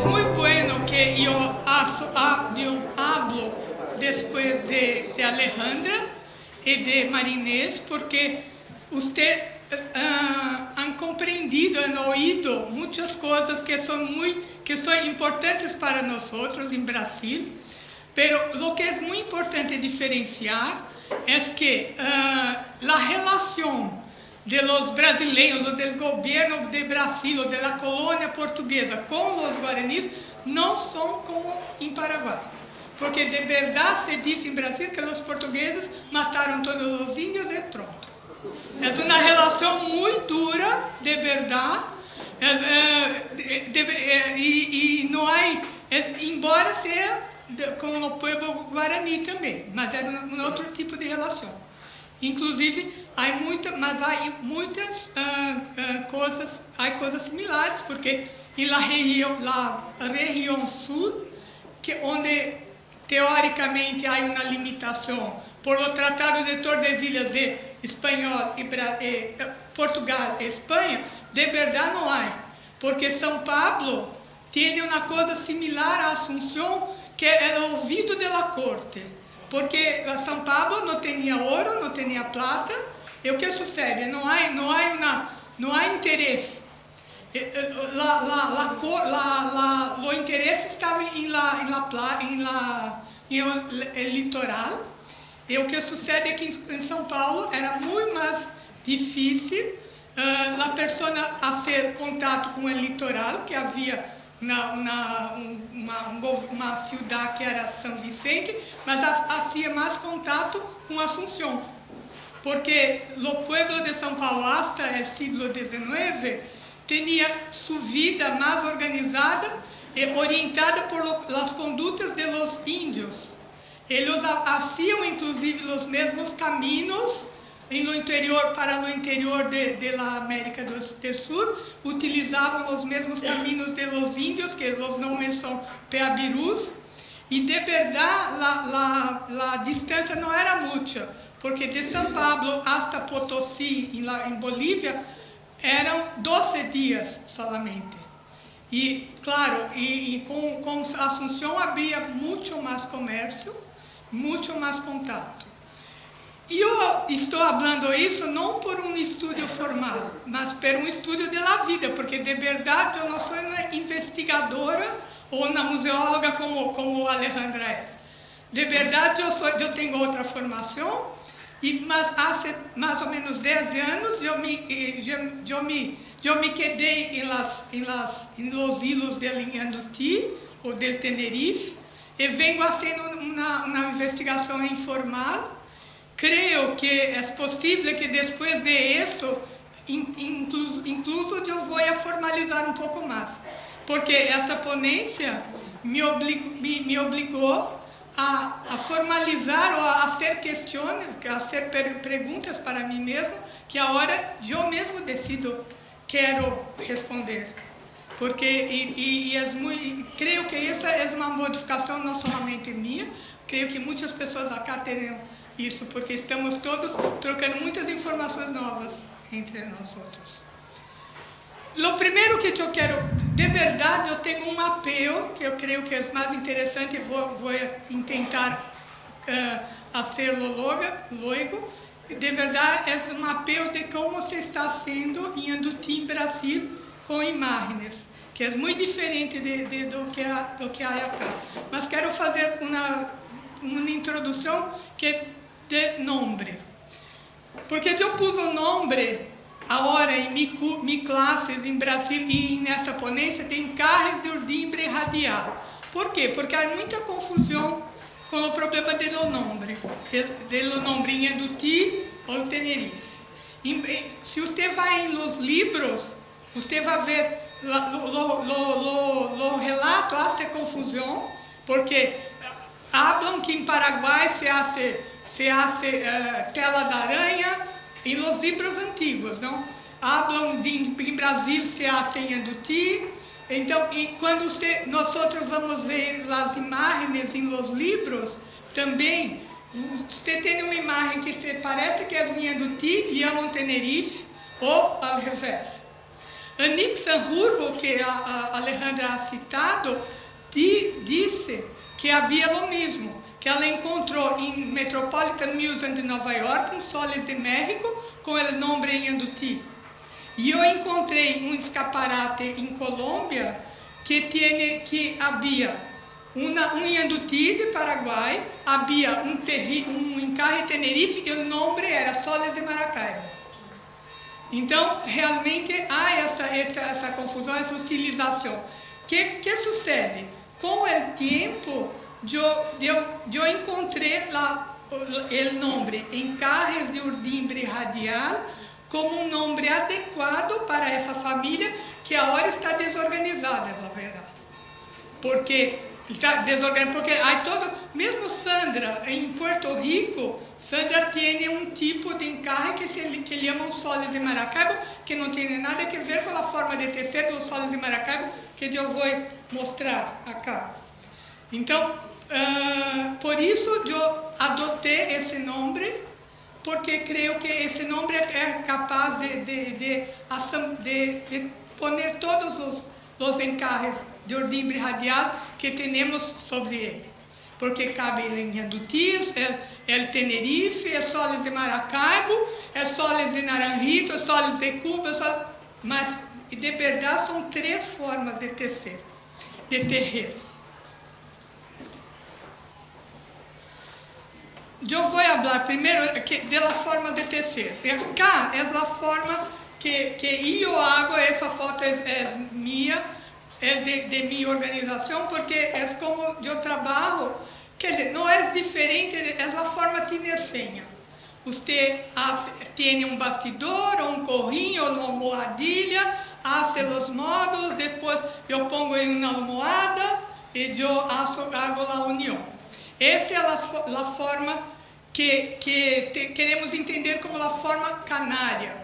es muy bueno que yo hablo después de Alejandra y de Marinés, porque usted han comprendido, han oído muchas cosas que son importantes para nosotros en Brasil, pero lo que es muy importante diferenciar es que la relación de los brasileños o del gobierno de Brasil o de la colonia portuguesa con los guaraníes no son como en Paraguay. Porque de verdad se dice en Brasil que los portugueses mataron todos los indios y pronto. Es una relación muy dura, de verdad, y no hay, embora sea com o povo guarani também, mas era um outro tipo de relação. Inclusive, há muitas coisas, há coisas similares, porque na região sul, onde teoricamente há uma limitação por o Tratado de Tordesilhas de Espanhol e Portugal e Espanha, de verdade não há, porque São Paulo tem uma coisa similar a Assunção, que é o ouvido da corte, porque São Paulo não tinha ouro, não tinha plata, e o que sucede? Não há interesse. O interesse estava em litoral, e o que sucede é que em São Paulo era muito mais difícil a pessoa a ter contato com o litoral, que havia uma cidade que era São Vicente, mas fazia mais contato com Assunção, porque o povo de São Paulo até o século XIX tinha sua vida mais organizada e orientada por as condutas de los índios. Eles faziam inclusive os mesmos caminhos no interior, para o interior da América do Sul, utilizavam os mesmos caminhos de los índios, que os nomes são peabirus, e de verdade a distância não era muita, porque de São Paulo hasta Potosí, em Bolívia, eram 12 dias solamente. E, claro, com Assunção havia muito mais comércio, muito mais contato. E eu estou falando isso não por um estudo formal, mas por um estudo da vida, porque de verdade eu não sou uma investigadora ou uma museóloga como a Alejandra é. De verdade eu tenho outra formação, mas há mais ou menos 10 anos eu me quedei em los hilos del Inhanduti ou del Tenerife e venho fazendo uma investigação informal. Creio que é possível que depois de isso, incluso eu vou formalizar um pouco mais, porque esta ponência me obrigou a formalizar ou a fazer questões, a fazer perguntas para mim mesmo, que agora eu mesmo decido, quero responder. Porque creio que essa é uma modificação não somente minha, creio que muitas pessoas acá terão isso, porque estamos todos trocando muitas informações novas entre nós outros. O primeiro que eu quero, de verdade, eu tenho um apelo, que eu creio que é mais interessante, e vou tentar fazê-lo logo. De verdade, é um apelo de como se está sendo em Anduti, Brasil, com imagens, que é muito diferente do que há acá. Mas quero fazer uma introdução que de nome, porque eu pus o nome agora em minhas classes em Brasil e nessa ponência tem carros de ordimbre radial. Por quê? Porque há muita confusão com o problema do nome em Anduti ou Tenerife. Se você vai em los livros, você vai ver o relato, há confusão, porque falam que em Paraguai se hace tela de aranha em los livros antigos, não? Falam em Brasil se hace em Anduti. Então, e quando nós vamos ver as imagens em los livros, também você tem uma imagem que parece que é em Anduti e é em Tenerife, ou ao revés. Anik Sanjurjo, que a Alejandra ha citado, disse que havia o mesmo, que ela encontrou em Metropolitan Museum de Nova York um soles de México com o nome em Yandutí. E eu encontrei um escaparate em Colômbia que havia um Yandutí de Paraguai, havia um encarre Tenerife e o nome era Soles de Maracaibo. Então, realmente há essa confusão, essa utilização. Que sucede? Com o tempo, eu encontrei o nome Encarres de Urdimbre Radial como um nome adequado para essa família que agora está desorganizada, na verdade. Porque está desorganizada, porque há mesmo Sandra, em Puerto Rico, Sandra tem um tipo de encarre que chamam soles de Maracaibo, que não tem nada a ver com a forma de tecer dos soles de Maracaibo, que eu vou mostrar acá. Então, por isso eu adotei esse nome, porque creio que esse nome é capaz de poner todos os encarres de Urdimbre Radial que temos sobre ele. Porque cabe em Yandutis, Tenerife, soles de Maracaibo, soles de Naranjito, soles de Cuba, mas de verdade são 3 formas de tecer, de terrer. Eu vou falar primeiro das formas de tecer. Acá é a forma que eu hago, essa foto é minha, é de minha organização, porque é como eu trabalho, quer dizer, não é diferente, é a forma tinerfeña. Você tem um bastidor, um corrinho, uma almofadilha, hace os modos, depois eu pongo em uma almohada e eu hago a união. Esta é a forma que queremos entender como a forma canária.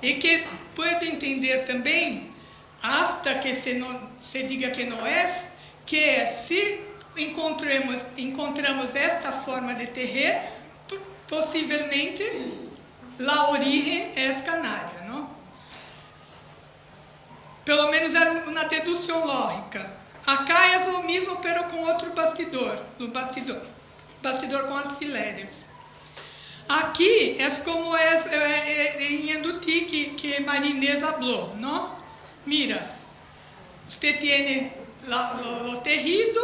E que puedo entender também, hasta que se diga que não é, que se encontramos esta forma de terrer, possivelmente a origem é canária, não? Pelo menos é uma dedução lógica. Acá é o mesmo, pero com outro bastidor, bastidor com alfileres. Aqui é como em Yandutí que Marinês falou, não? Mira, você tem o tejido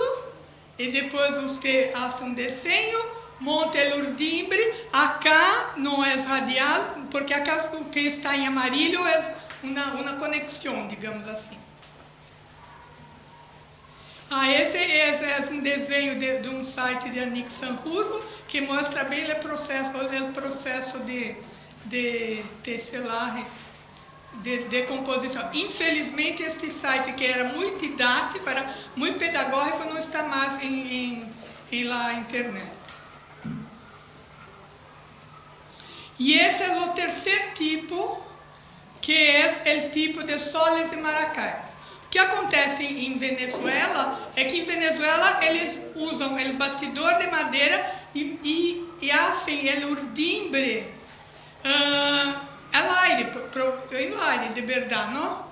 e depois você faz um desenho, monta o urdimbre. Acá não é radial, porque acá o que está em amarillo é uma conexão, digamos assim. Esse é um desenho de um site de Anik Sanjurjo que mostra bem o processo de tecelagem, de composição. Infelizmente, este site, que era muito didático, era muito pedagógico, não está mais na internet. E esse é o terceiro tipo, que é o tipo de soles de Maracaibo. O que acontece em Venezuela é que em Venezuela eles usam o bastidor de madeira e fazem o urdimbre al aire, de verdade, não?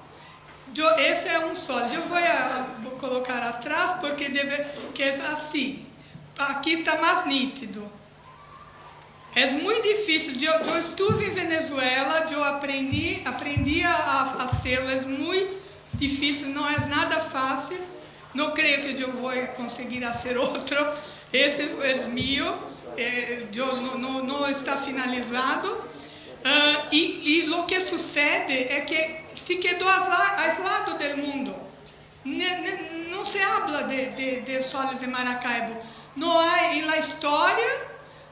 Esse é um sol. Eu vou colocar atrás porque que é assim. Aqui está mais nítido. É muito difícil. Eu estive em Venezuela, eu aprendi a fazê-lo. É muito difícil, não é nada fácil. Não creio que eu vou conseguir fazer outro. Esse é meu, não está finalizado. E o que sucede é que se quedou aislado do mundo. Não se habla de soles de Maracaibo. Não há na história,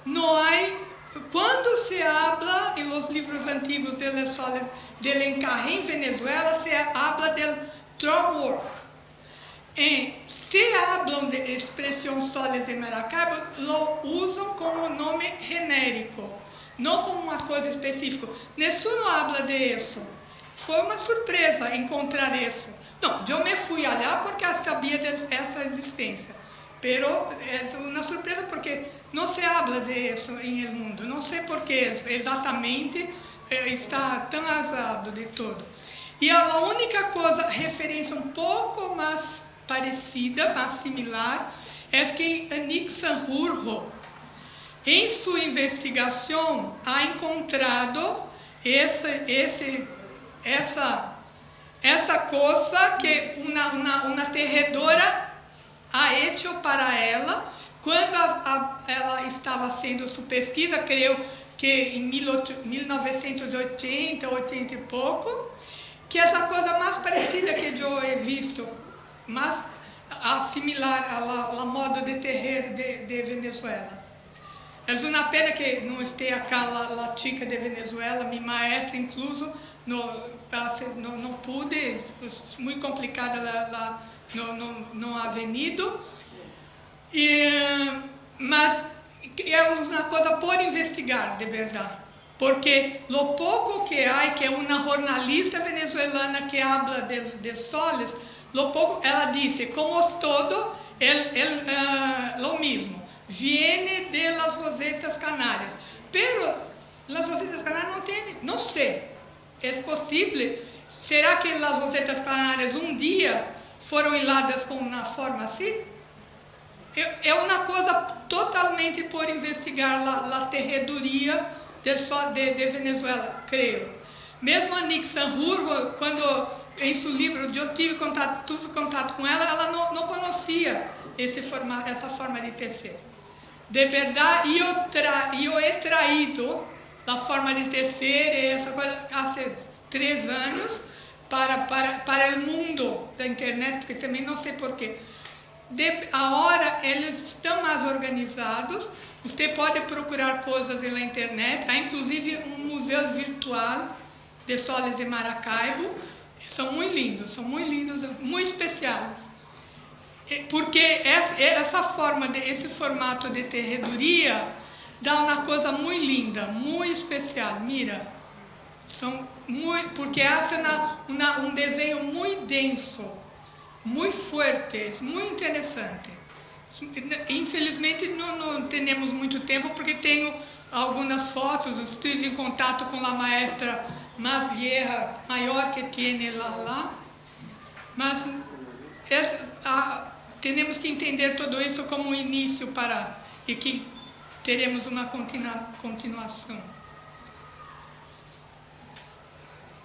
não há. Quando se habla em los livros antigos del encarre em Venezuela, se habla del drum work. Se hablam de expressão soles de Maracaibo, lo usam como nome genérico, não como uma coisa específica. Nessuno não habla de isso. Foi uma surpresa encontrar isso. Não, eu me fui lá porque sabia dessa existência. Pero é uma surpresa porque não se habla de isso em el mundo. Não sei por que exatamente está tão azado de tudo. E a única coisa, referência um pouco mais parecida, mais similar, é que Anik Sanjurjo, em sua investigação, ha encontrado essa coisa que uma tejedora ha hecho para ela, quando ela estava sendo sua pesquisa, creio que em 1980, 80 e pouco, que essa coisa mais parecida que eu he visto, mais similar ao modo de tejer de Venezuela. É uma pena que não esteja acá a chica de Venezuela, minha maestra incluso, não pude, muito complicada, ela não ha venido. Mas é uma coisa por investigar, de verdade. Porque lo pouco que há, que é uma jornalista venezuelana que habla de soles, lo pouco, ela disse, como todo, lo mismo. Viene de las Rosetas Canárias. Pero las Rosetas Canárias não tem, não sei. É possível? Será que as Rosetas Canárias um dia foram hiladas com uma forma assim? É uma coisa totalmente por investigar a tejedoria de Venezuela, creio. Mesmo a Anik Sanjurjo, quando em seu livro eu tive contato com ela não conhecia essa forma de tecer. De verdade, eu he traído a forma de tecer, essa coisa, há 3 anos, para o mundo da internet, porque também não sei porquê. Agora eles estão mais organizados, você pode procurar coisas na internet, há inclusive um museu virtual de soles de Maracaibo, são muito lindos, muito especiais. Porque esse formato de tejedoria dá uma coisa muito linda, muito especial. Mira, porque hace um desenho muito denso, muito forte, muito interessante. Infelizmente não temos muito tempo, porque tenho algumas fotos, estive em contato com a maestra mais vieja, maior que tem lá, mas temos que entender tudo isso como um início e que teremos uma continuação.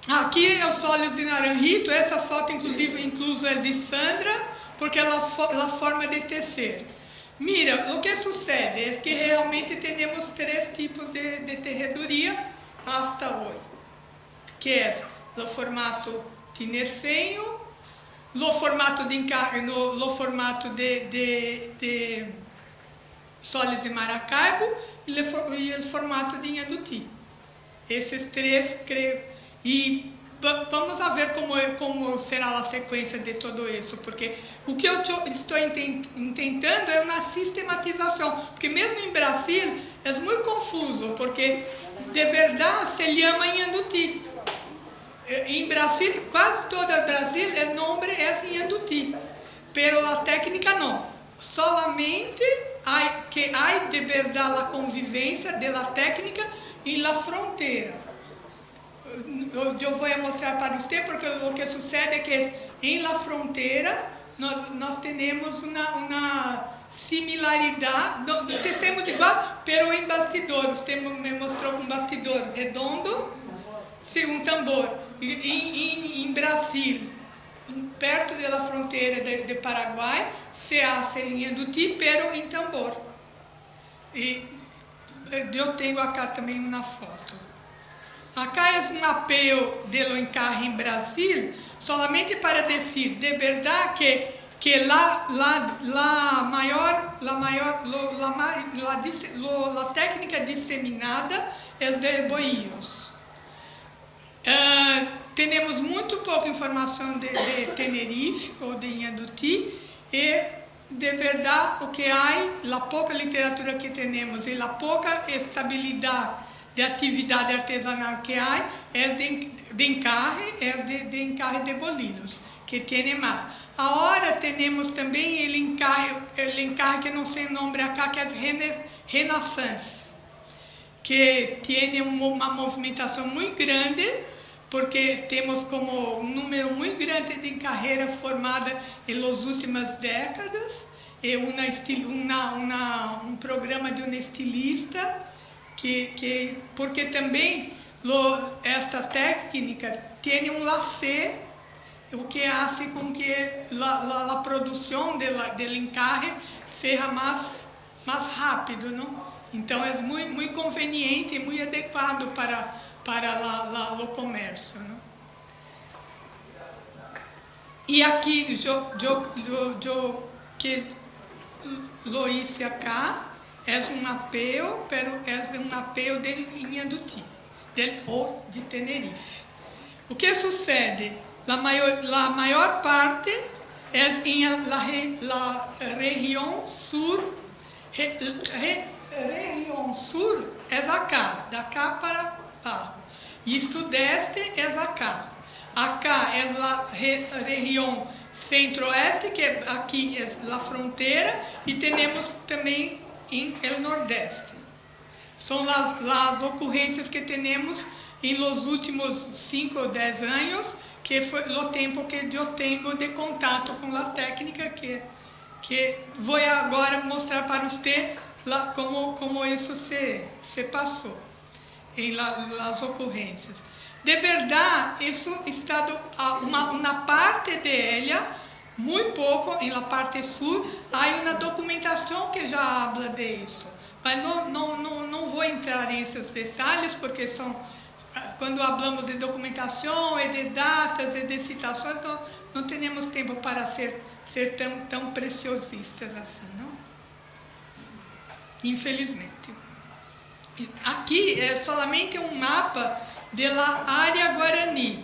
Aqui é o Soles de Naranjito, essa foto incluso é de Sandra, porque ela forma de tecer. Mira, o que sucede é que realmente temos 3 tipos de tejedoria hasta hoje, que é o formato tinerfeño, no formato de encarre, no formato de soles de Maracaibo e o formato de Inhanduti. Esses 3, creio. E vamos ver como será a sequência de tudo isso, porque o que eu estou tentando é uma sistematização, porque mesmo em Brasil é muito confuso, porque de verdade se chama Inhanduti. Em Brasil, quase todo o Brasil, o nome é Inhanduti, pero a técnica não. Solamente há de verdade a convivência da técnica e la fronteira. Eu vou mostrar para você, porque o que sucede é que em la fronteira nós temos uma similaridade, não tecemos igual, pero em bastidor. Você me mostrou um bastidor redondo, sim, um tambor. Em Brasil, perto da fronteira de Paraguai, se hace em Inhanduti, pero em tambor. E eu tenho acá também uma foto. Acá é um apelo do encarre em Brasil, solamente para dizer de verdade que a técnica disseminada é de boios. Temos muito pouca informação de Tenerife ou de Inhanduti, e de verdade o que há, a pouca literatura que temos e a pouca estabilidade de atividade artesanal que há, é de encarre de bolinos, que tem mais. Agora temos também o encarre que não sei o nome acá, que é Renaissance, que tem uma movimentação muito grande, porque temos como um número muito grande de carreiras formadas nas últimas décadas, e um programa de um estilista, porque também esta técnica tem um lacê, o que faz com que a produção do encarre seja mais rápido, não? Então é muito conveniente e muito adequado para o comércio, não? E aqui eu que lo hice acá é um mapeo, pero é um mapeo de Inhanduti, de Tenerife. O que sucede? A maior parte é em la região sur. Região sur é acá, da cá para lá. E sudeste é acá. Acá é a região centro-oeste, que aqui é a fronteira, e temos também em el nordeste. São as ocorrências que temos em los últimos 5 ou 10 anos, que foi o tempo que eu tenho de contato com a técnica, que vou agora mostrar para você como isso se passou em las ocorrências. De verdade, isso está uma parte dela, muito pouco, em la parte sul, há uma documentação que já habla de isso. Mas não vou entrar nesses detalhes, porque quando falamos de documentação e de datas e de citações, não temos tempo para ser tão preciosistas assim, não? Infelizmente. Aqui é somente um mapa da área Guarani.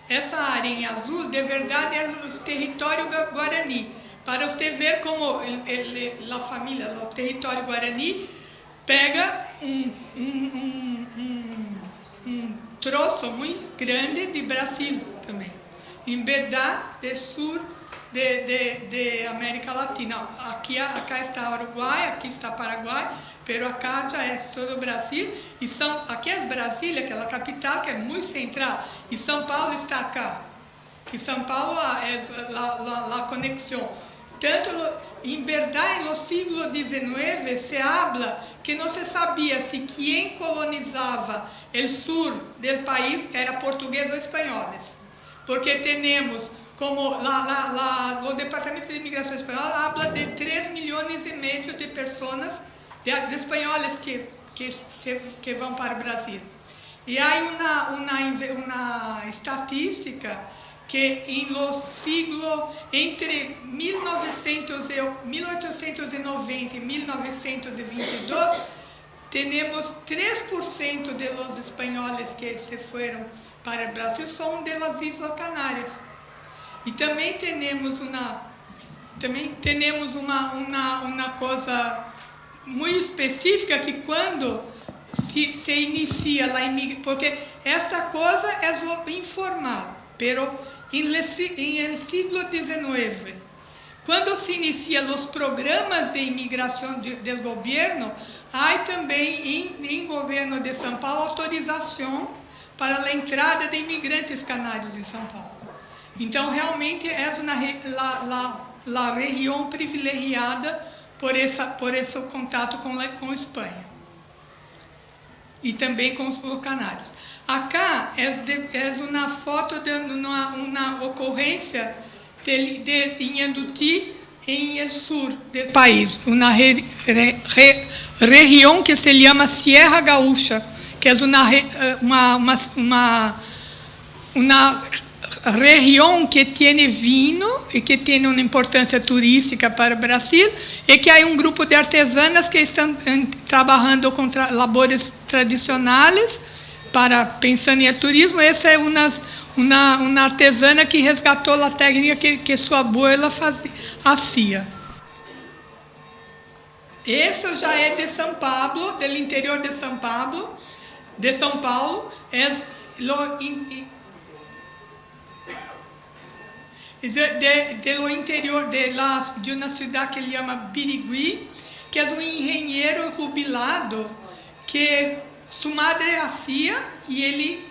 Essa área em azul, de verdade, é o território Guarani. Para você ver como a família, o território Guarani, pega um troço muito grande de Brasil também. Em verdade, do sul de América Latina. Acá está Uruguai, aqui está Paraguai, pero acá já é todo o Brasil. E aqui é Brasília, aquela capital que é muito central, e São Paulo está acá. E São Paulo é a conexão. Tanto, em verdade, no século XIX se habla que não se sabia se quem colonizava o sul do país era português ou espanhóis. Porque temos como o Departamento de Imigração Espanhola habla de 3,5 milhões de pessoas, de espanhóis que vão para o Brasil. E há uma estatística que entre 1890 e 1922, temos 3% dos espanhóis que se foram para o Brasil são das Islas Canárias. E também temos uma coisa muito específica, que quando se inicia a imigração, porque esta coisa é o informal, pero em el siglo XIX, quando se inicia os programas de imigração do governo, há também em governo de São Paulo autorização para a entrada de imigrantes canários em São Paulo. Então, realmente, é a região privilegiada por esse contato com a Espanha. E também com os canários. Acá é uma foto de uma ocorrência de Inhanduti em el sur do país, uma região que se chama Sierra Gaúcha, que é uma região que tem vinho e que tem uma importância turística para o Brasil, e que há um grupo de artesanas que estão trabalhando com labores tradicionais pensando em turismo. Essa é uma artesana que resgatou a técnica que sua abuela fazia. Esse já é de São Paulo, do interior de São Paulo. É do interior de uma cidade que ele chama Birigui, que é um engenheiro jubilado que sua madre hacía e ele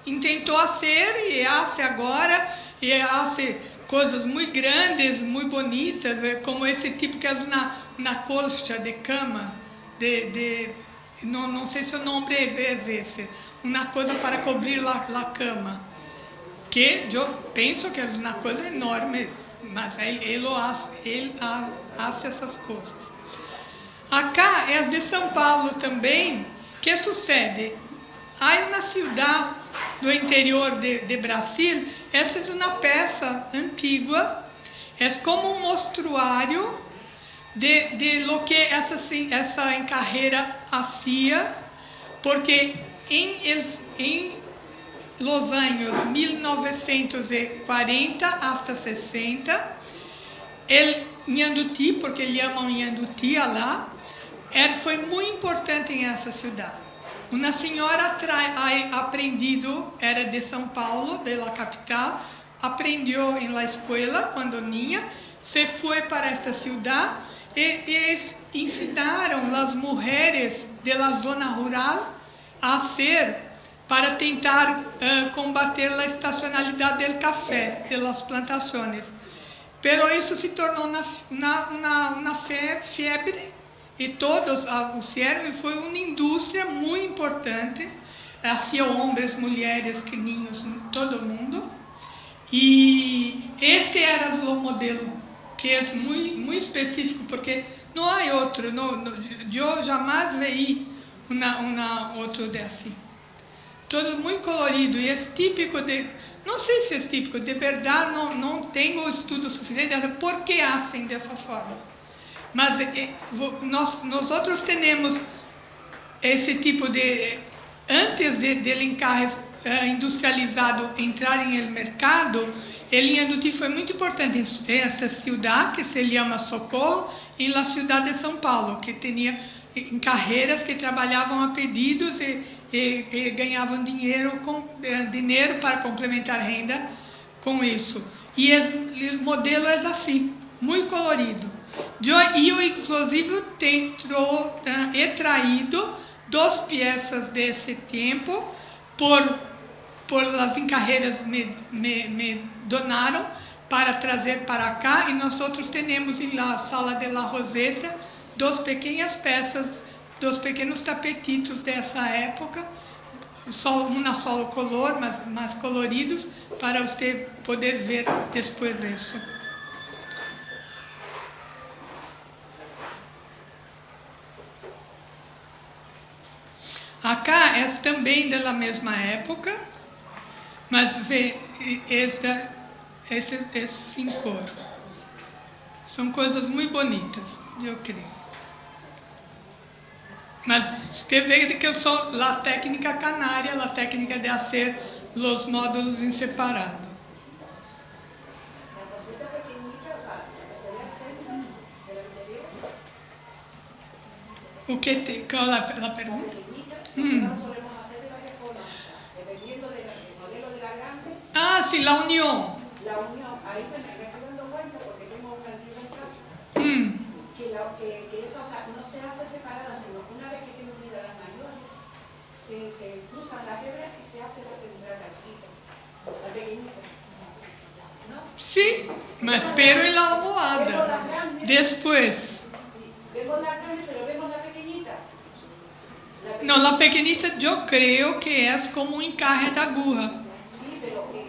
intentou fazer e hace agora, e hace coisas muito grandes, muito bonitas, como esse tipo que é uma colcha de cama, não sei se o nome é esse, uma coisa para cobrir a cama, que eu penso que é uma coisa enorme, mas ele hace essas coisas. Acá é de São Paulo também. Que sucede? Há uma cidade do interior de Brasil, essa é uma peça antiga, é como um mostruário de lo que essa encarreira hacía, porque em los anos 1940 hasta 60, el Nhanduti, porque ele ama o Nhanduti lá, foi muito importante em essa cidade. Uma senhora aprendido, era de São Paulo, da capital, aprendeu em la escola quando niña, se foi para esta cidade e ensinaram as mulheres da zona rural a ser, para tentar combater a estacionalidade do café, das plantações. Pero isso se tornou uma febre, e todos o fizeram, e foi uma indústria muito importante, assim homens, mulheres, niños, todo mundo. E este era o modelo, que é muito específico, porque não há outro, eu jamais vi outro assim. Todo muito colorido, e é típico não sei se é típico, de verdade não tenho estudo suficiente por que fazem dessa forma. Mas nós outros temos esse tipo de, antes do encarre industrializado entrar em el mercado, o Nhanduti foi muito importante em esta cidade, que se chama Socorro, e na cidade de São Paulo, que tinha encarreiras que trabalhavam a pedidos e ganhavam dinheiro para complementar a renda com isso. E o modelo é assim, muito colorido. Eu inclusive he traído 2 peças desse tempo por as encarreiras me donaram para trazer para cá, e nós outros temos na sala de la Roseta 2 pequenas peças, 2 pequenos tapetitos dessa época, uma só color, mas mais coloridos, para você poder ver depois isso. Acá é também da mesma época, mas esse em cor. São coisas muito bonitas, eu creio. Mas você vê que eu sou a técnica canária, a técnica de fazer os módulos em separado. O que tem? Qual é a pergunta? Ah, sim, a união. La unión, ahí me estoy dando cuenta porque tengo una antigua en casa, que eso, o sea, no se hace separada, sino una vez que tiene unida las mayores, se cruzan las hebras y se hace la central chiquita, la pequeñita. ¿No? Sí, mas pero en la almohada. Después. Sí, vemos la grande, pero vemos la pequeñita. No, la pequeñita yo creo que es como un encaje de aguja. Sí, pero a ver,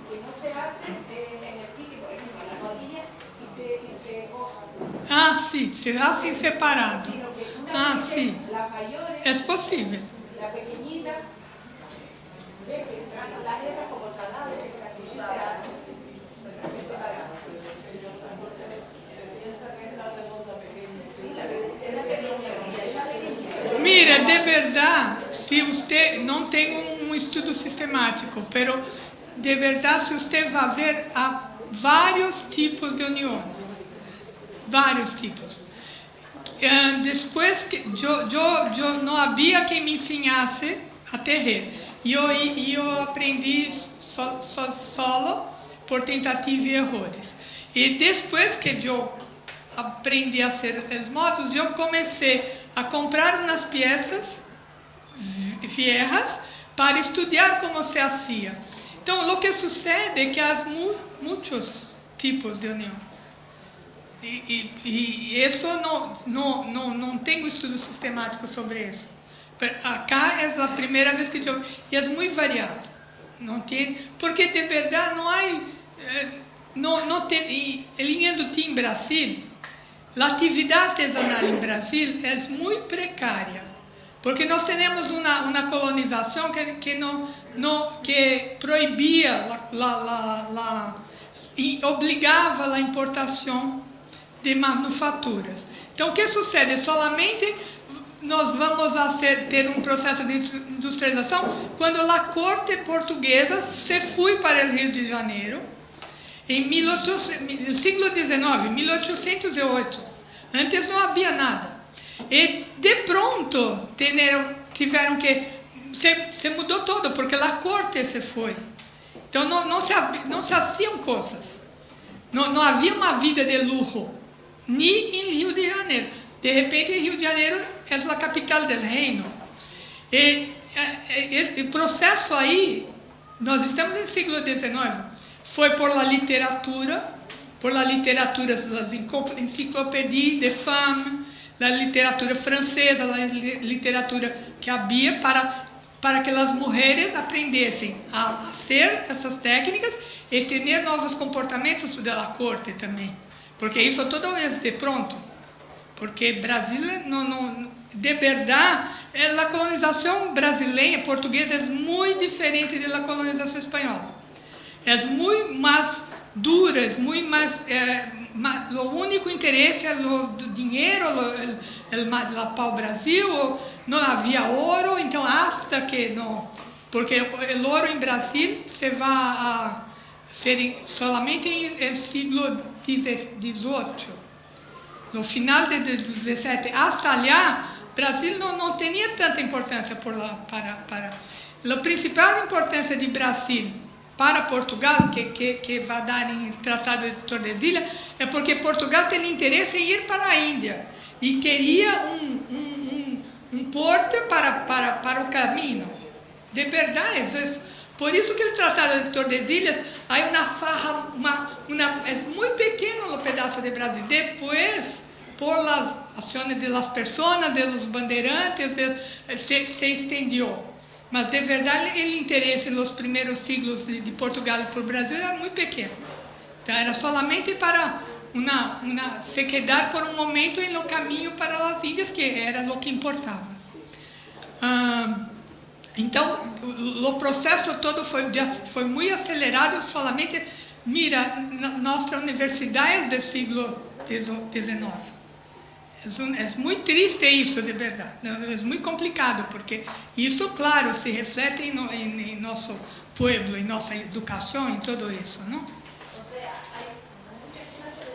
que no se hace en el kit, por ejemplo, en la rodilla y se goza. Ah, sí, se hace separado. Sino que Ah, sí, las mayores, es posible. la pequeñita, ve que trazan la hebra como talada, que se hace separado. Sí, la pequeña. Mira, de verdade, se você não tem um estudo sistemático, pero de verdade, se você vai ver, há vários tipos de união, vários tipos. Depois que eu não havia quem me ensinasse a tejer, e eu aprendi solo por tentativa e erros. E depois que eu aprendi a fazer os módulos, eu comecei a comprar umas peças viejas para estudiar como se hacía. Entonces, lo que sucede es que hay muchos tipos de unión. Y eso no tengo estudo sistemático sobre eso. Pero acá es la primera vez que yo... Y es muy variado. No tiene, porque de verdad no hay... y línea en Brasil, la actividad artesanal en Brasil es muy precaria. Porque nós temos uma colonização que proibia, e obrigava a importação de manufaturas. Então, o que sucede? Solamente nós vamos ter um processo de industrialização quando a corte portuguesa se foi para o Rio de Janeiro, no século XIX, 1808. Antes não havia nada. E de pronto tiveram que... Se mudou todo, porque a corte se foi. Então não se faziam coisas. Não havia uma vida de luxo, nem em Rio de Janeiro. De repente, Rio de Janeiro é a capital do reino. E o processo aí, nós estamos no século XIX, foi por la literatura, das enciclopédias de fama, da literatura francesa, da literatura que havia para que as mulheres aprendessem a fazer essas técnicas e ter novos comportamentos da corte também. Porque isso tudo é de pronto. Porque Brasil, de verdade, a colonização brasileira, portuguesa, é muito diferente da colonização espanhola. É muito mais dura, é muito mais... o único interesse é o dinheiro, o pau-brasil, não havia ouro, então hasta que não... Porque o ouro em Brasil se vai a ser somente no século XVIII. No final do XVII, hasta lá, Brasil não tinha tanta importância por lá, a principal importância de Brasil para Portugal, que vai dar em Tratado de Tordesilhas, é porque Portugal tem interesse em ir para a Índia e queria um porto para o caminho. De verdade, por isso que o Tratado de Tordesilhas, há uma farra, é muito pequeno o pedaço de Brasil. Depois, por as ações das pessoas, dos bandeirantes, se estendeu. Mas, de verdade, o interesse nos primeiros siglos de Portugal para o Brasil era muito pequeno. Então, era somente para se quedar por um momento no caminho para as Índias, que era o que importava. Então, o processo todo foi muito acelerado, solamente, mira, nossa universidade do século XIX. É muito triste isso, de verdade. É muito complicado, porque isso, claro, se reflete em nosso povo, em nossa educação, em tudo isso, não? Ou seja, há muitas classes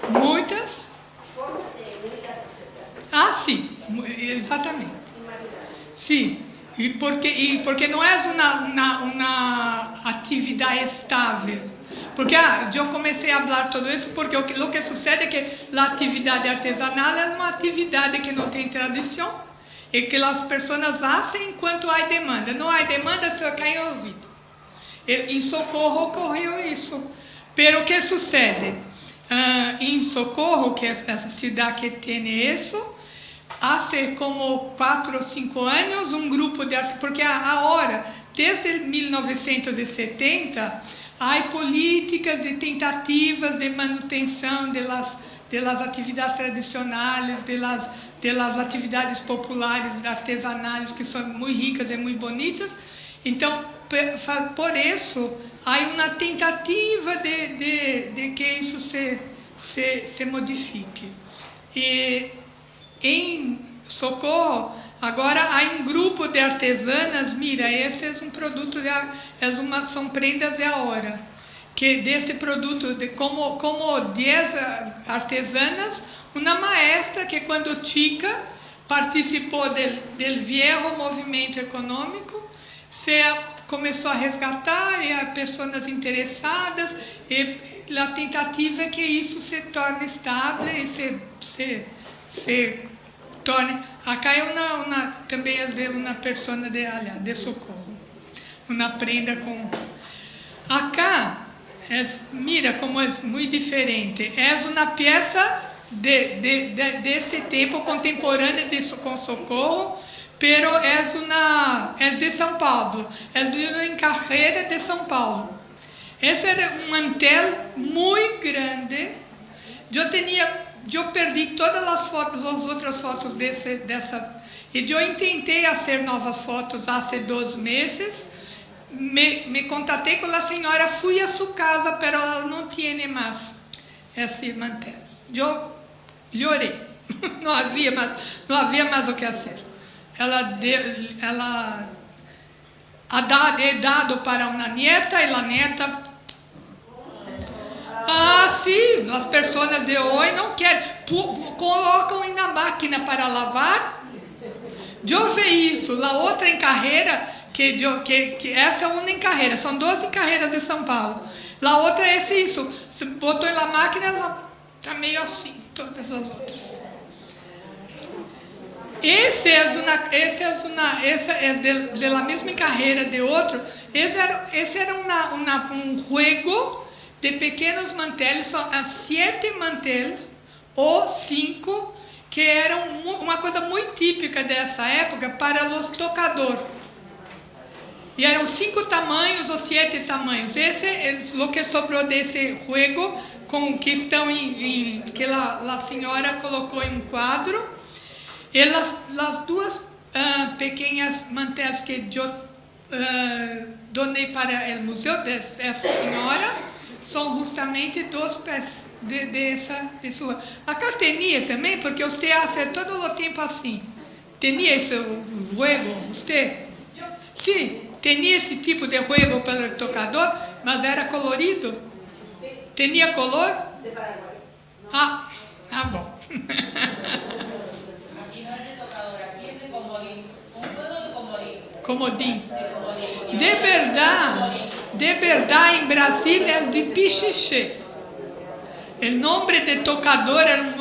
de Muitas? formas de unidade social. Ah, sim, exatamente. Sim, e porque não é uma atividade estável. Porque eu comecei a falar tudo isso porque o que sucede é que a atividade artesanal é uma atividade que não tem tradição e que as pessoas fazem enquanto há demanda. Não há demanda, só cai no ouvido. Em Socorro ocorreu isso. Pero o que sucede? Em Socorro, que é essa cidade que tem isso, há como 4 ou 5 anos um grupo de artistas, porque agora, desde 1970, há políticas de tentativas de manutenção das atividades tradicionais, das atividades populares, artesanais, que são muito ricas e muito bonitas. Então, por isso, há uma tentativa de que isso se modifique. E em Socorro, agora há um grupo de artesanas, mira, esse é um produto, são prendas de agora, que deste produto, como 10 artesanas, uma maestra que quando chica participou do viejo movimento econômico, começou a resgatar e há pessoas interessadas, e a tentativa é que isso se torne estável e se torne acá também é de uma pessoa de Socorro. Uma prenda com... Acá, mira como é muito diferente. É uma peça desse tempo contemporâneo com Socorro, pero é de São Paulo. É de uma encarreira de São Paulo. Esse era um mantel muito grande. Eu perdi todas as outras fotos dessa. E eu tentei fazer novas fotos há 2 meses. Me contatei com a senhora, fui a sua casa, mas ela não tinha mais esse mantel. Eu chorei. Não havia mais o que fazer. Ela ha dado para uma nieta e a nieta... sim, as pessoas de hoje não querem. Colocam na máquina para lavar. Eu vi isso. A outra em carreira... Que essa é uma em carreira, são 12 carreiras de São Paulo. A outra é isso, se botou na máquina, ela está meio assim, todas as outras. Esse é de la mesma carreira de outro. Esse era um jogo de pequenos manteles, são 7 manteles ou 5, que eram uma coisa muito típica dessa época para os tocadores. E eram 5 tamanhos ou 7 tamanhos. Esse é o que sobrou desse jogo, que estão que a senhora colocou em um quadro. E as 2 pequenas mantéis que eu donei para o museu dessa senhora são justamente 2 peças de sua. Acá tinha também, porque você faz todo o tempo assim. Tinha esse jogo, você? Sim. Tinha esse tipo de jogo para o tocador, mas era colorido? Sim. Tinha color? De Paraguai. Bom. Aqui não é de tocador, aqui é de comodín. Um juego de comodín. Comodín. De verdade, em Brasil é de pichiché. O nome de tocador era um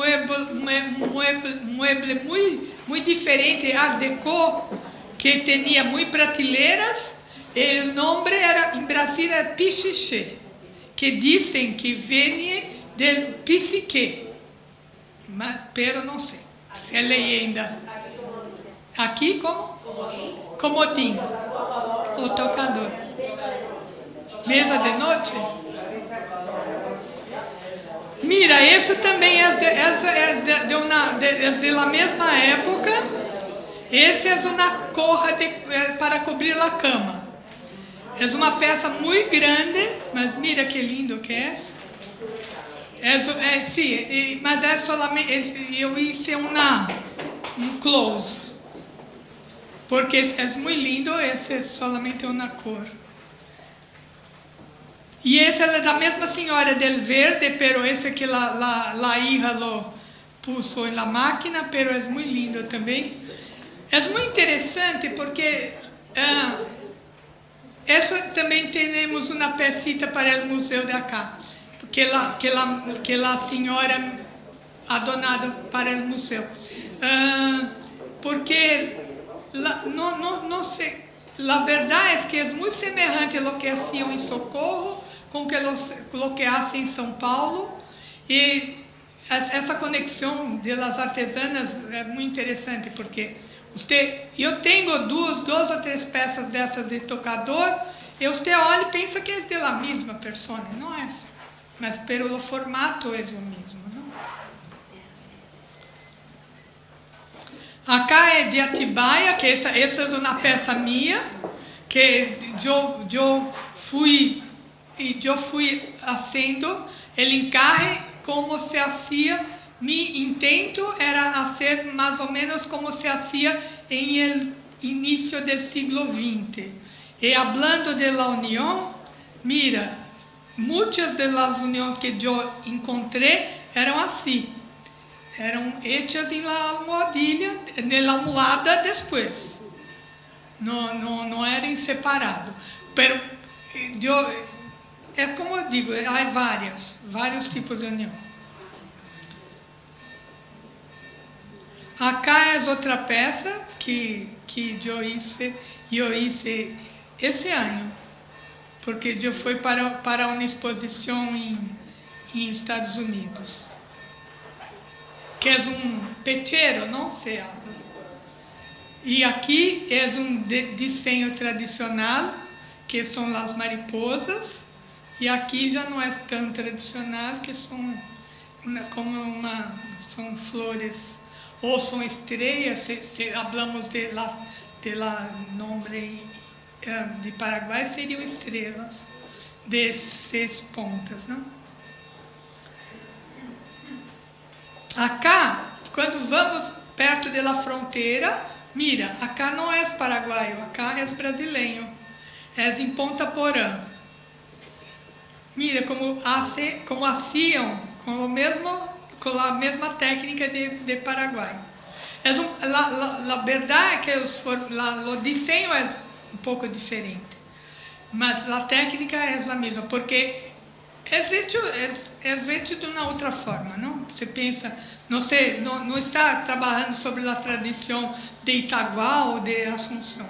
mueble muito diferente, art déco, que tinha muitas prateleiras. E o nome era, em Brasil, é pichiché, que dizem que vem do psique, mas pero não sei, se é leyenda. Aqui como? Comodín. O tocador. Mesa de noite? Mira, isso também é de la mesma época. Esse é uma corra para cobrir a cama. É uma peça muito grande, mas mira que lindo que é. Sim, mas é solamente, eu hice um close, porque é muito lindo, esse é solamente uma cor. E esse é da mesma senhora del verde, pero esse que la hija lo puso na máquina, pero é muito lindo também. É muito interessante porque isso também temos uma pecita para o museu de acá, que a senhora ha donado para o museu, porque não sei, a verdade é que é muito semelhante ao que faziam em Socorro com o que fazem em São Paulo, e essa conexão das artesanas é muito interessante, porque eu tenho 2 ou 3 peças dessas de tocador, e você olha e pensa que é da mesma pessoa, não é? Mas pelo formato é o mesmo, não? Acá é de Atibaia, que essa é uma peça minha, que eu fui fazendo o encarre como se fazia. Meu intento era fazer mais ou menos como se fazia em el início do século XX. E hablando de la união, mira, muitas das uniões que eu encontrei eram assim. Eram hechas em la almohadilha, na almohada depois. Não eram separados. Pero é como eu digo, há vários tipos de união. Acá é outra peça que eu hice esse ano, porque eu fui para uma exposição em Estados Unidos, que é pechero, não se habla. E aqui é desenho tradicional, que são as mariposas, e aqui já não é tão tradicional, que são são flores, ou são estrelas, se hablamos de nome de Paraguai, seriam estrelas de 6 pontas, não? Acá, quando vamos perto da fronteira, mira, acá não é paraguaio, acá é brasileiro, é em Ponta Porã. Mira como hacían com a mesma técnica de Paraguai. A verdade é que o desenho é um pouco diferente, mas a técnica é a mesma, porque é feito de uma outra forma, não? Você pensa, não está trabalhando sobre a tradição de Itaguá ou de Assunção.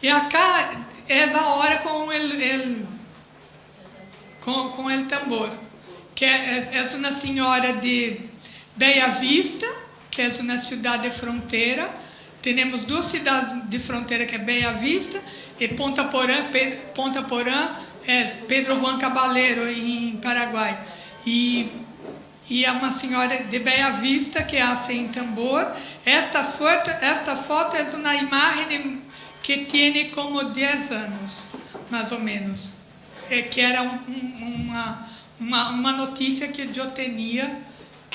E acá é a hora com o tambor, que é uma senhora de Bella Vista, que é uma cidade de fronteira. Temos 2 cidades de fronteira, que é Bella Vista e Ponta Porã. Ponta Porã é Pedro Juan Caballero, em Paraguai. E é uma senhora de Bella Vista que hace em tambor. Esta foto é uma imagem que tem como 10 anos, mais ou menos. Que era uma notícia que eu tinha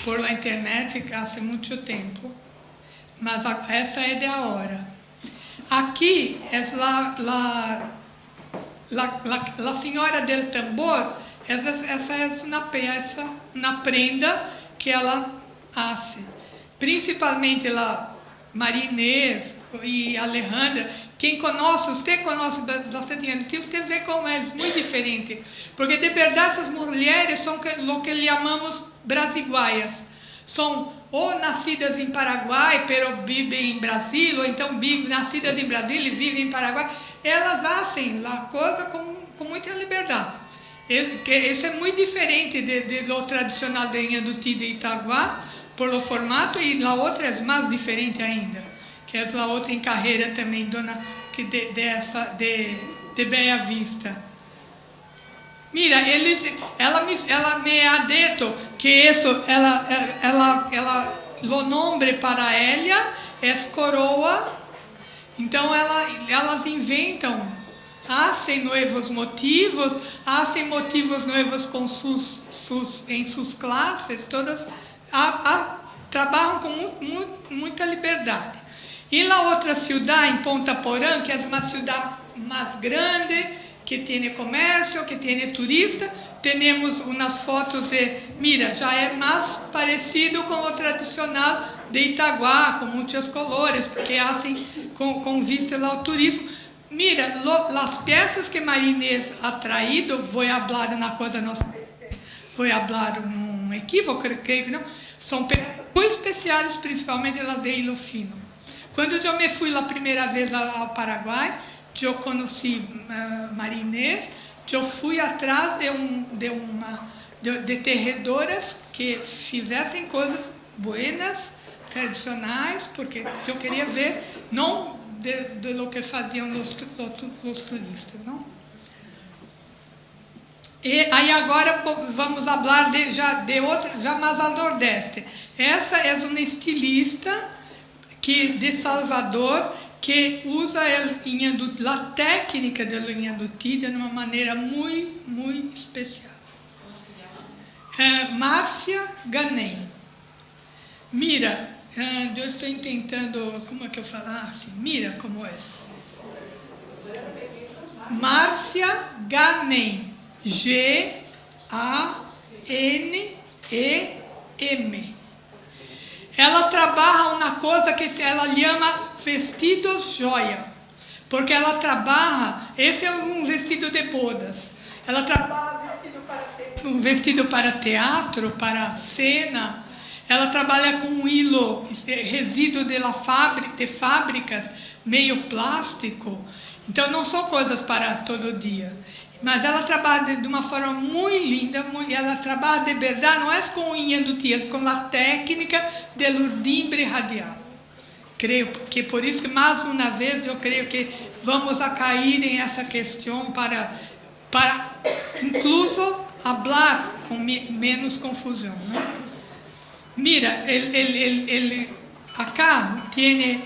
por la internet há muito tempo. Mas essa é de agora. Aqui é a senhora del tambor. Essa é uma peça, uma prenda que ela hace. Principalmente a Maria Inês e Alejandra. Quem conhece, você conhece bastante antigo, você vê como é muito diferente. Porque, de verdade, essas mulheres são o que chamamos brasiguaias. São ou nascidas em Paraguai, pero vivem em Brasil, ou então nascidas em Brasília e vivem em Paraguai. Elas fazem a coisa com muita liberdade. Isso é muito diferente do tradicional de Inhanduti de Itaguá, por o formato, e a outra é mais diferente ainda, que é a outra em carreira também, de Bella Vista. Mira, ela me ha dito que isso, o nome para ela é coroa. Então elas inventam, hacen novos motivos, hacen motivos novos em suas classes, todas trabalham com muita liberdade. E a outra cidade, em Ponta Porã, que é uma cidade mais grande, que tem comércio, que tem turista, temos umas fotos mira, já é mais parecido com o tradicional de Itaguá, com muitas colores, porque assim, com vista ao turismo. Mira, as peças que Maria Inês ha traído, vou falar uma coisa, vou falar um equívoco, creio que não, são peças muito especiais, principalmente as de hilo fino. Quando eu me fui a primeira vez ao Paraguai, eu conheci Maria Inês, eu fui atrás de tejedoras que fizessem coisas buenas, tradicionais, porque eu queria ver, não de lo que faziam os turistas, não? E aí agora vamos falar de outra, já mais ao Nordeste. Essa é uma estilista de Salvador, que usa a técnica do Inhanduti de uma maneira muito, muito especial. Márcia Ganem. Mira, eu estou tentando, como é que eu falo? Assim, mira como é. Márcia Ganem. G-A-N-E-M. Ela trabalha uma coisa que ela chama vestidos joia, porque ela trabalha, esse é um vestido de bodas, ela trabalha um vestido para teatro, para cena, ela trabalha com hilo, resíduo de fábricas, meio plástico. Então não são coisas para todo dia. Mas ela trabalha de uma forma muito linda, ela trabalha de verdade, não é com o Inhanduti, é com a técnica do urdimbre radial. Creio que por isso que mais uma vez eu creio que vamos a cair em essa questão para incluso falar com menos confusão, né? Mira, acá tem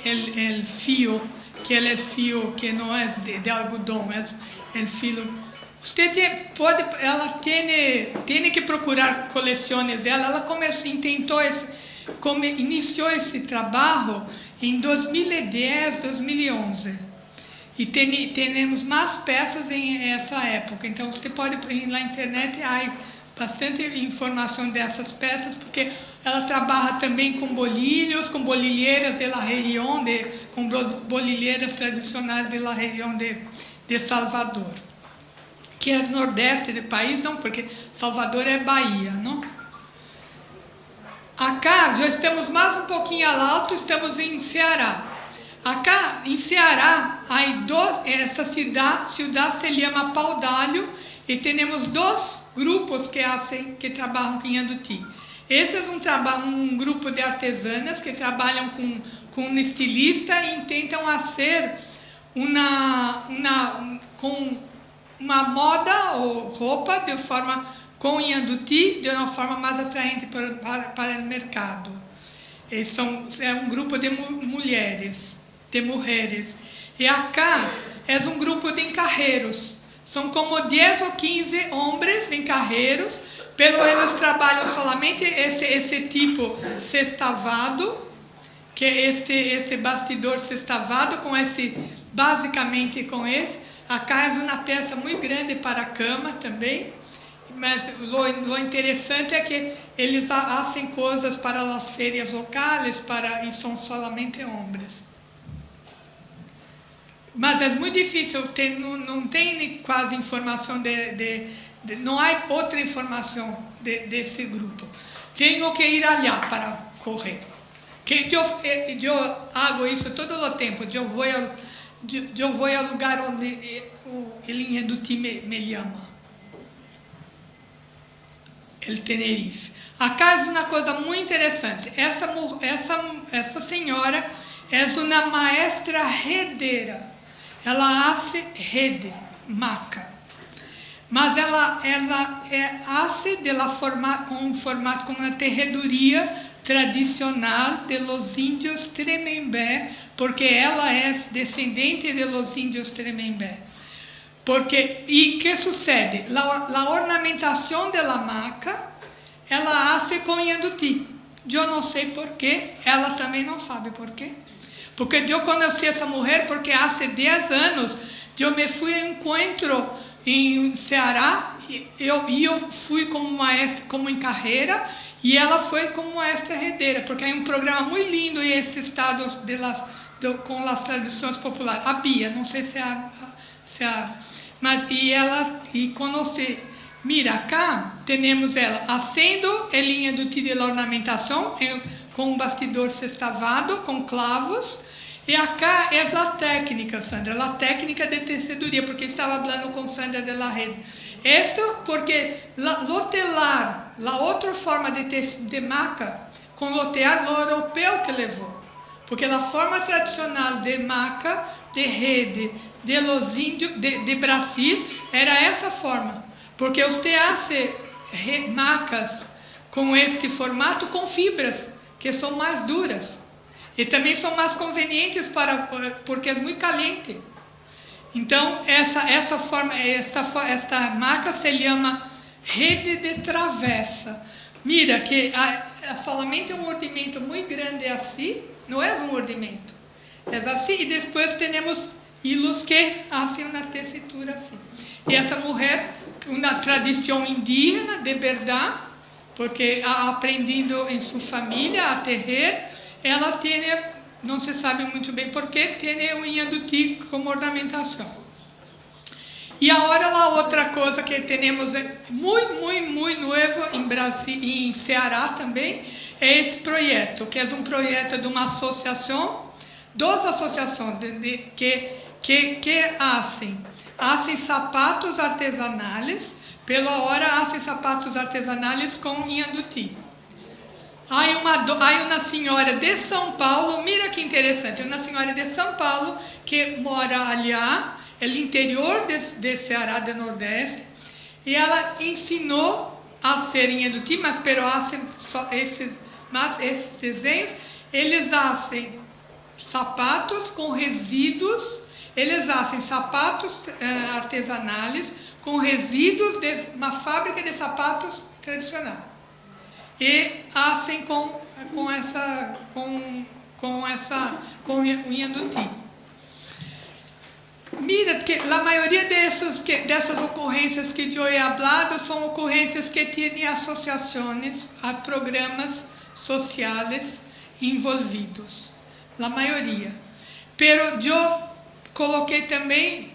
o fio, que é o fio que não é de algodão, é o fio. Ela tem que procurar coleções dela. Ela iniciou esse trabalho em 2010, 2011. E temos mais peças em essa época. Então, você pode ir na internet, há bastante informação dessas peças, porque ela trabalha também com bolilhos, com bolilheiras da região, com bolilheiras tradicionais da região de Salvador. Que é nordeste do país, não, porque Salvador é Bahia, não? Acá já estamos mais um pouquinho alto, estamos em Ceará. Acá em Ceará, essa cidade se chama Pau d'Alho, e temos dois grupos que trabalham com Inhanduti. Esse é um grupo de artesanas que trabalham com um estilista e tentam fazer uma moda ou roupa de forma com Inhanduti, de uma forma mais atraente para o mercado. É um grupo de mulheres. E acá é um grupo de encarreiros. São como 10 ou 15 homens encarreiros, eles trabalham somente esse tipo sextavado, que é este bastidor sextavado, basicamente com esse. Acá é uma peça muito grande para a cama também, mas o interessante é que eles fazem coisas para as feiras locais e são somente homens. Mas é muito difícil, não tem quase informação não há outra informação desse grupo. Tenho que ir lá para correr. Eu hago isso todo o tempo. Eu vou ao lugar onde o Inhanduti me chama. El Tenerife. Acá é uma coisa muito interessante. Essa senhora é uma maestra redeira. Ela hace rede, maca. Mas ela hace com uma terredoria tradicional de los índios Tremembé, porque ela é descendente de los índios Tremembé. E que sucede? A ornamentação da maca, ela hace com Inhanduti. Eu não sei porquê, ela também não sabe porquê. Porque eu conheci essa mulher porque há 10 anos eu me fui a encontro em Ceará e eu fui como maestra, como encarreira, e ela foi como maestra redeira, porque é um programa muito lindo em esse estado com as tradições populares. A Bia, não sei mas conheci. Mira, acá temos ela fazendo a linha do tiro de ornamentação com um bastidor sextavado, com clavos. E acá é a técnica, Sandra, a técnica de tecedoria, porque estava falando com Sandra de la Rede. Isto porque lotelar, a outra forma de maca, com lotear, o europeu que levou. Porque a forma tradicional de maca, de rede, de los índios, de Brasil, era essa forma. Porque você hace macas com este formato com fibras, que são mais duras. E também são mais convenientes porque é muito caliente. Então, esta maca se chama rede de travessa. Mira, que é somente um ordimento muito grande assim, não é um ordimento. É assim, e depois temos hilos que fazem uma tessitura assim. E essa mulher, uma tradição indígena, de verdade, porque aprendido em sua família a tejer, ela tem, não se sabe muito bem porquê, tem o Inhanduti como ornamentação. E agora a outra coisa que temos muito novo em Brasil, em Ceará também, é esse projeto, que é um projeto de uma associação, duas associações que fazem sapatos artesanais, pela hora fazem sapatos artesanais com Inhanduti. Há uma senhora de São Paulo, mira que interessante, uma senhora de São Paulo que mora ali, no interior de Ceará do Nordeste, e ela ensinou a ser Inhanduti, mas esses desenhos, eles fazem sapatos com resíduos, eles fazem sapatos artesanais com resíduos de uma fábrica de sapatos tradicional. E fazem com o Inhanduti. Mira que a maioria dessas ocorrências que eu he hablado são ocorrências que têm associações a programas sociais envolvidos. A maioria. Pero eu coloquei também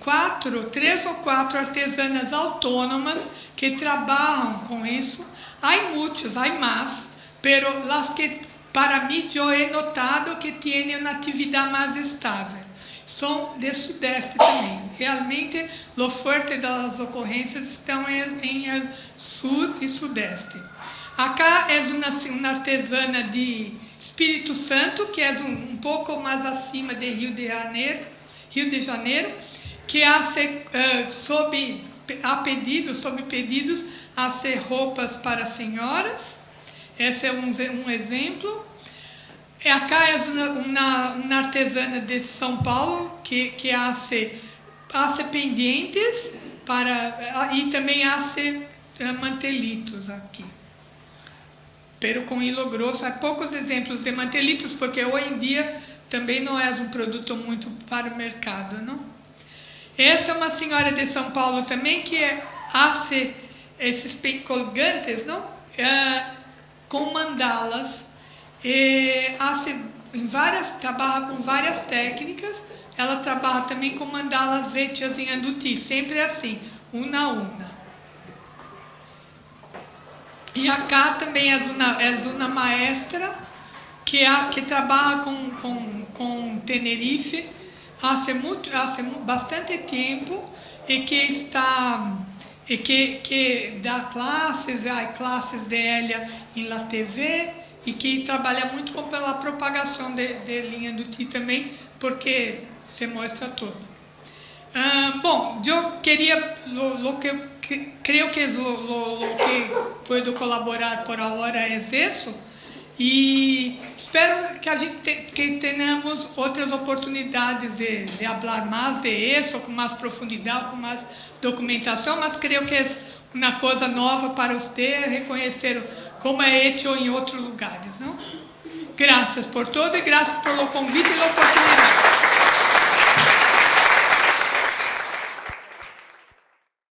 3 ou 4 artesanas autônomas que trabalham com isso. Há muitos, há mais, pero las que para mim eu he notado que têm uma atividade mais estável. São do Sudeste também. Realmente, o forte das ocorrências estão em Sul e Sudeste. Acá é uma artesana de Espírito Santo, que é um pouco mais acima de Rio de Janeiro, que sob pedidos, hace roupas para senhoras. Esse é um exemplo. Acá é uma artesana de São Paulo que hace pendientes e também hace mantelitos aqui. Pero com hilo grosso. Há poucos exemplos de mantelitos, porque hoje em dia também não é um produto muito para o mercado, não? Essa é uma senhora de São Paulo também que hace esses colgantes, não? Com mandalas. Trabalha com várias técnicas. Ela trabalha também com mandalas hechas em Inhanduti, sempre assim, uma a uma. E acá também é uma maestra que trabalha com Tenerife há bastante tempo e que dá classes de ela em la TV e que trabalha muito pela propagação de Inhanduti também, porque se mostra todo. Bom, eu queria, creio que o que puedo colaborar por agora é isso, e espero que tenhamos outras oportunidades de falar mais de isso, com mais profundidade, com mais documentação, mas creio que é uma coisa nova para você reconhecer como é hecho em outros lugares, não? Graças por tudo e graças pelo convite e a oportunidade.